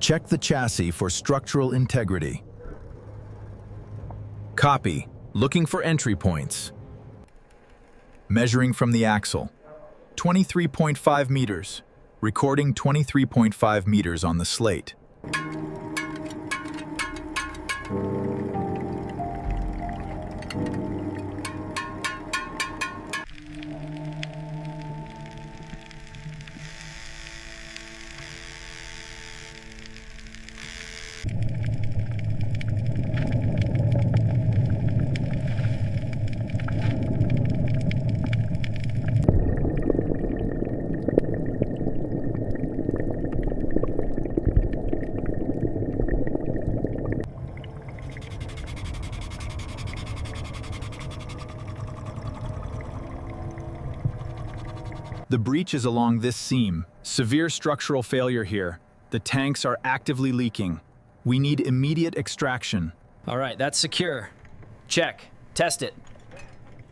Check the chassis for structural integrity. Copy, looking for entry points. Measuring from the axle, 23.5 meters, recording 23.5 meters on the slate. The breach is along this seam. Severe structural failure here. The tanks are actively leaking. We need immediate extraction. All right, that's secure. Check. Test it.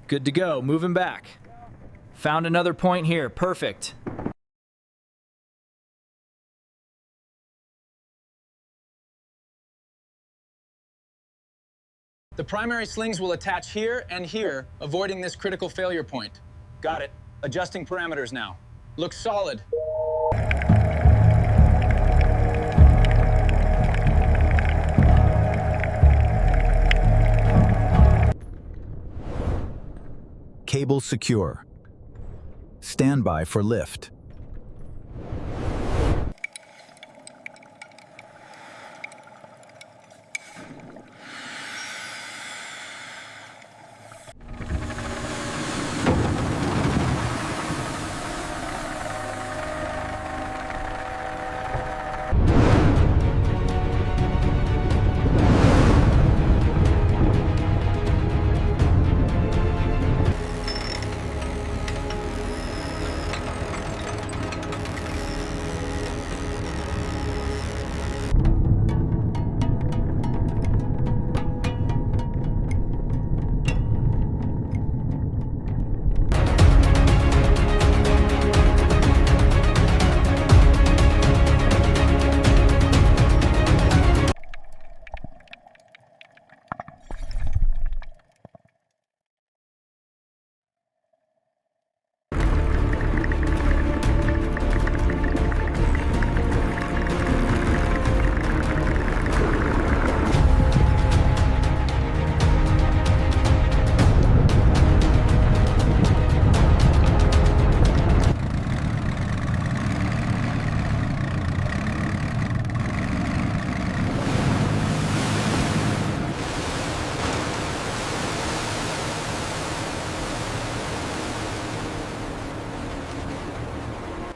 Good to go. Moving back. Found another point here. Perfect. The primary slings will attach here and here, avoiding this critical failure point. Got it. Adjusting parameters now. Looks solid. Cable secure. Stand by for lift.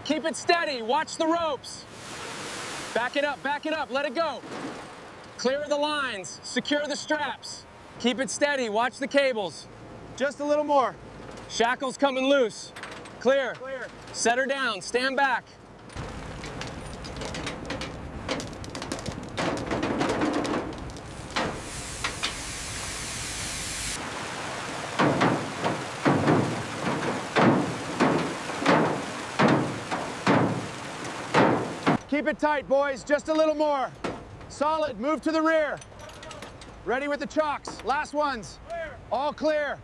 Keep it steady. Watch the ropes. Back it up, let it go. Clear the lines, secure the straps. Keep it steady, watch the cables. Just a little more. Shackles coming loose. Clear. Set her down, stand back. Keep it tight, boys. Just a little more. Solid. Move to the rear. Ready with the chocks. Last ones. Clear. All clear.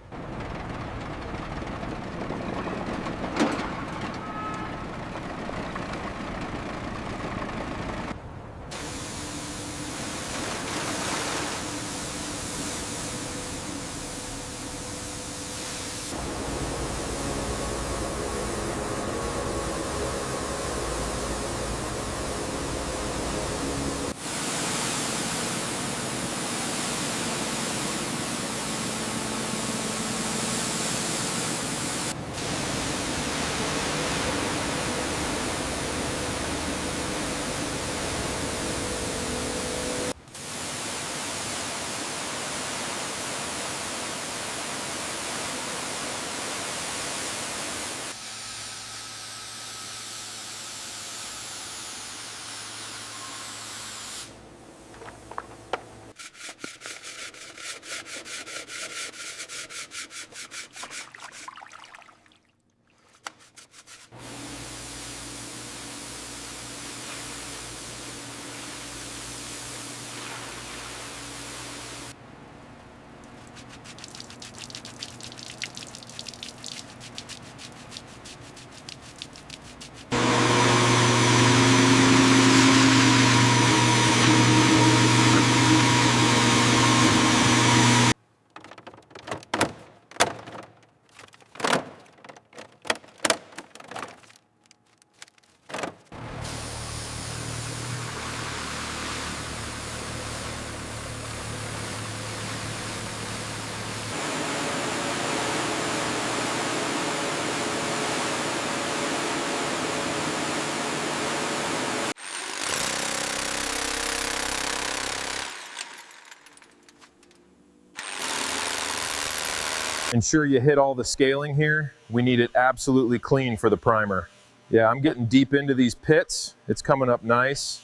Ensure you hit all the scaling here. We need it absolutely clean for the primer. Yeah, I'm getting deep into these pits. It's coming up nice.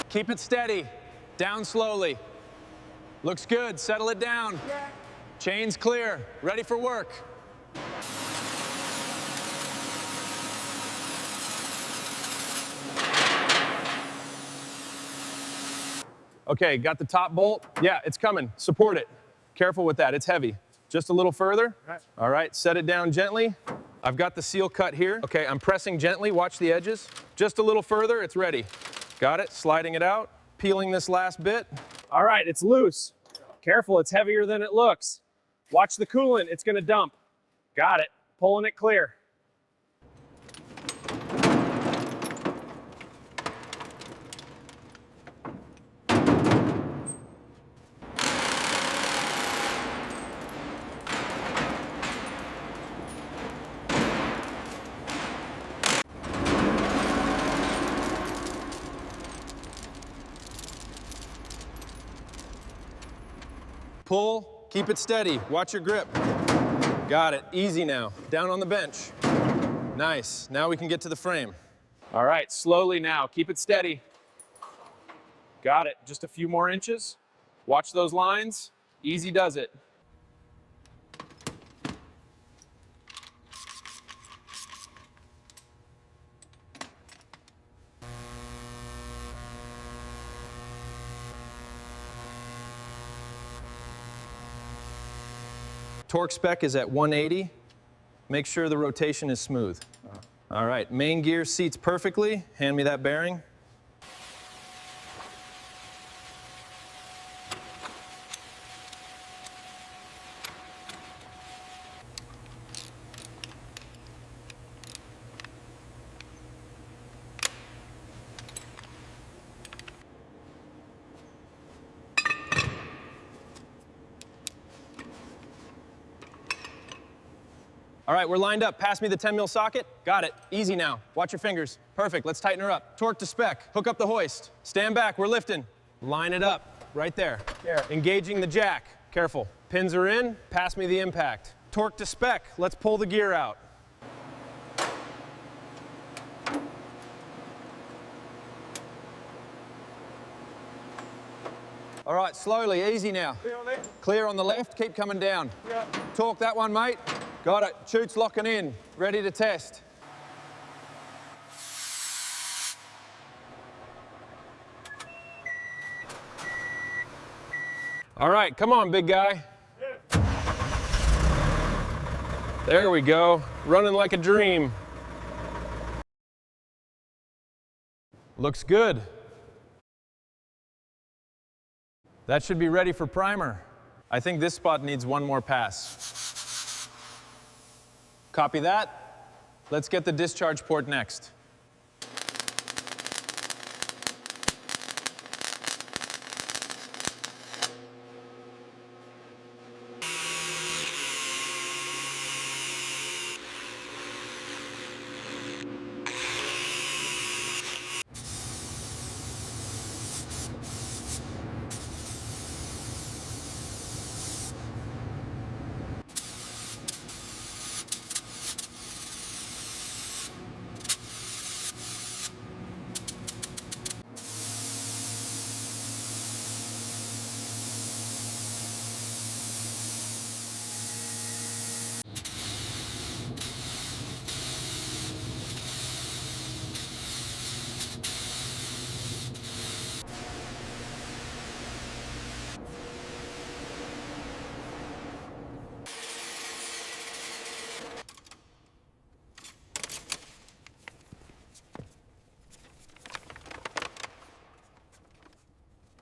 Keep it steady. Down slowly. Looks good. Settle it down. Chains clear. Ready for work. Okay, got the top bolt? Yeah, it's coming. Support it. Careful with that. It's heavy. Just a little further. All right, set it down gently. I've got the seal cut here. Okay, I'm pressing gently. Watch the edges. Just a little further. It's ready. Got it. Sliding it out. Peeling this last bit. All right, it's loose. Careful, it's heavier than it looks. Watch the coolant, it's gonna dump. Got it, pulling it clear. Pull, keep it steady. Watch your grip. Got it, easy now. Down on the bench. Nice, now we can get to the frame. All right, slowly now, keep it steady. Got it, just a few more inches. Watch those lines, easy does it. Torque spec is at 180. Make sure the rotation is smooth. All right, main gear seats perfectly. Hand me that bearing. All right, we're lined up. Pass me the 10 mil socket. Got it. Easy now. Watch your fingers. Perfect. Let's tighten her up. Torque to spec. Hook up the hoist. Stand back. We're lifting. Line it up. Right there. Engaging the jack. Careful. Pins are in. Pass me the impact. Torque to spec. Let's pull the gear out. All right, slowly. Easy now. Clear on the left. Keep coming down. Torque that one, mate. Got it. Chute's locking in. Ready to test. All right, come on, big guy. There we go. Running like a dream. Looks good. That should be ready for primer. I think this spot needs one more pass. Copy that. Let's get the discharge port next.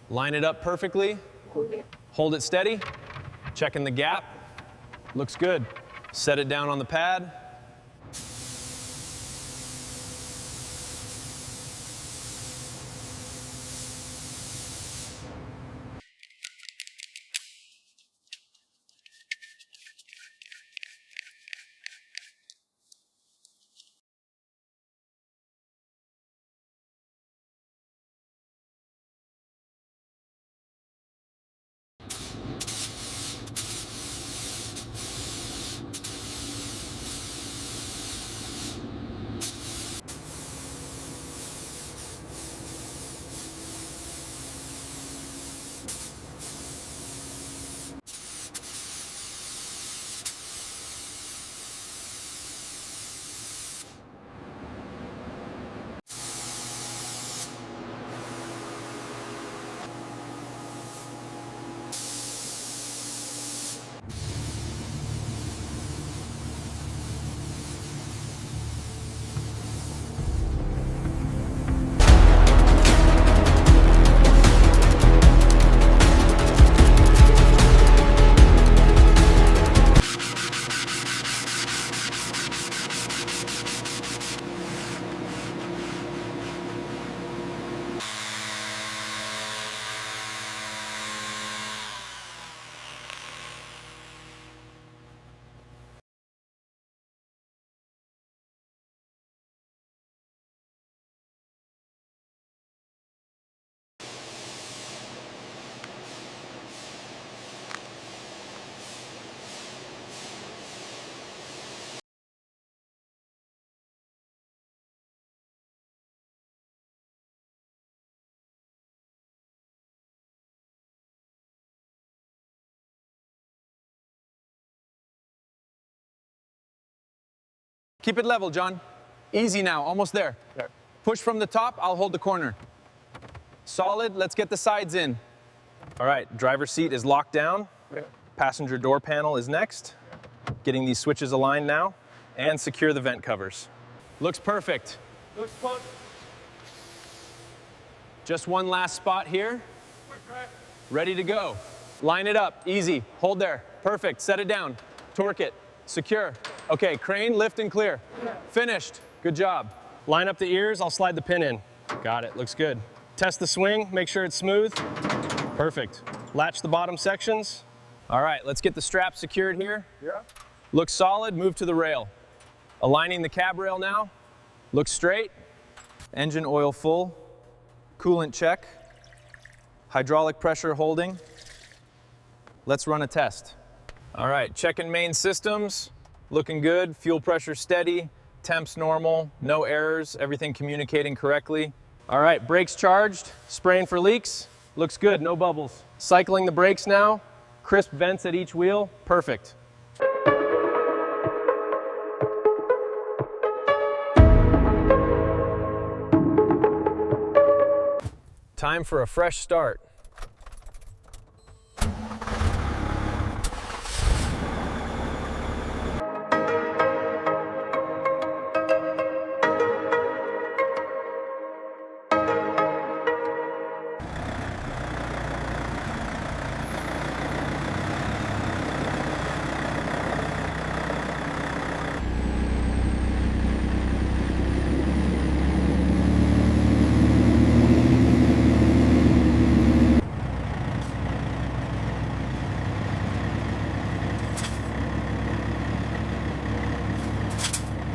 Line it up perfectly. Hold it steady. Checking the gap. Looks good. Set it down on the pad. Keep it level, John. Easy now, almost there. Push from the top, I'll hold the corner. Solid, let's get the sides in. All right, driver's seat is locked down. Passenger door panel is next. Getting these switches aligned now, and secure the vent covers. Looks perfect. Just one last spot here. Ready to go. Line it up, easy. Hold there. Perfect, set it down. Torque it, secure. Okay, crane, lift and clear. Finished, good job. Line up the ears, I'll slide the pin in. Got it, looks good. Test the swing, make sure it's smooth. Perfect. Latch the bottom sections. All right, let's get the strap secured here. Looks solid, move to the rail. Aligning the cab rail now. Looks straight. Engine oil full. Coolant check. Hydraulic pressure holding. Let's run a test. All right, checking main systems. Looking good, fuel pressure steady, temps normal, no errors, everything communicating correctly. All right, brakes charged, spraying for leaks. Looks good, no bubbles. Cycling the brakes now. Crisp vents at each wheel, perfect. Time for a fresh start.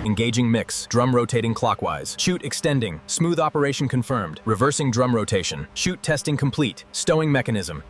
Engaging mix, drum rotating clockwise. Chute extending, smooth operation confirmed. Reversing drum rotation. Chute testing complete. Stowing mechanism.